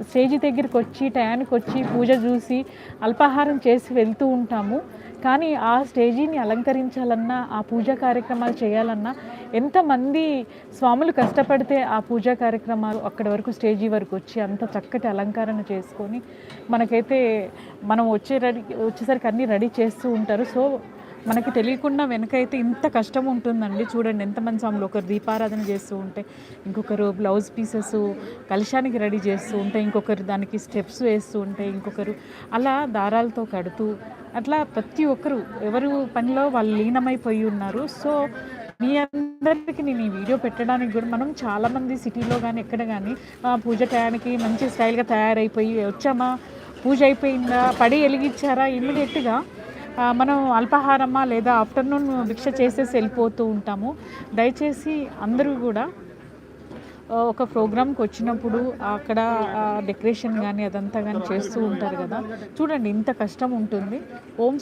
Stage దగ్గరికి వచ్చి టయానికి వచ్చి పూజ చూసి అల్పాహారం చేసి వెళ్తూ ఉంటాము. కానీ ఆ స్టేజీని అలంకరించాలన్నా, ఆ పూజా కార్యక్రమాలు చేయాలన్నా ఎంతమంది స్వాములు కష్టపడితే ఆ పూజా కార్యక్రమాలు అక్కడి వరకు స్టేజీ వరకు వచ్చి అంత చక్కటి అలంకరణ చేసుకొని మనకైతే మనం వచ్చేసరికి అన్నీ రెడీ చేస్తూ ఉంటారు. సో మనకి తెలియకుండా వెనకైతే ఇంత కష్టం ఉంటుందండి. చూడండి ఎంతమంది స్వాములు, ఒకరు దీపారాధన చేస్తూ ఉంటే, ఇంకొకరు బ్లౌజ్ పీసెస్ కలశానికి రెడీ చేస్తూ ఉంటే, ఇంకొకరు దానికి స్టెప్స్ వేస్తూ ఉంటే, ఇంకొకరు అలా దారాలతో కడుతూ, అట్లా ప్రతి ఒక్కరు ఎవరు పనిలో వాళ్ళు లీనమైపోయి ఉన్నారు. సో మీ అందరికీ నేను ఈ వీడియో పెట్టడానికి కూడా, మనం చాలామంది సిటీలో కానీ ఎక్కడ కానీ పూజ టయానికి మంచి స్టైల్గా తయారైపోయి వచ్చామా, పూజ అయిపోయిందా, పడి వెలిగించారా, ఇమ్మీడియట్గా మనం అల్పాహారమా లేదా ఆఫ్టర్నూన్ భిక్ష చేసేసి వెళ్ళిపోతూ ఉంటాము. దయచేసి అందరూ కూడా ఒక ప్రోగ్రామ్కి వచ్చినప్పుడు అక్కడ డెకరేషన్ కానీ అదంతా కానీ చేస్తూ ఉంటారు కదా, చూడండి ఇంత కష్టం ఉంటుంది. ఓం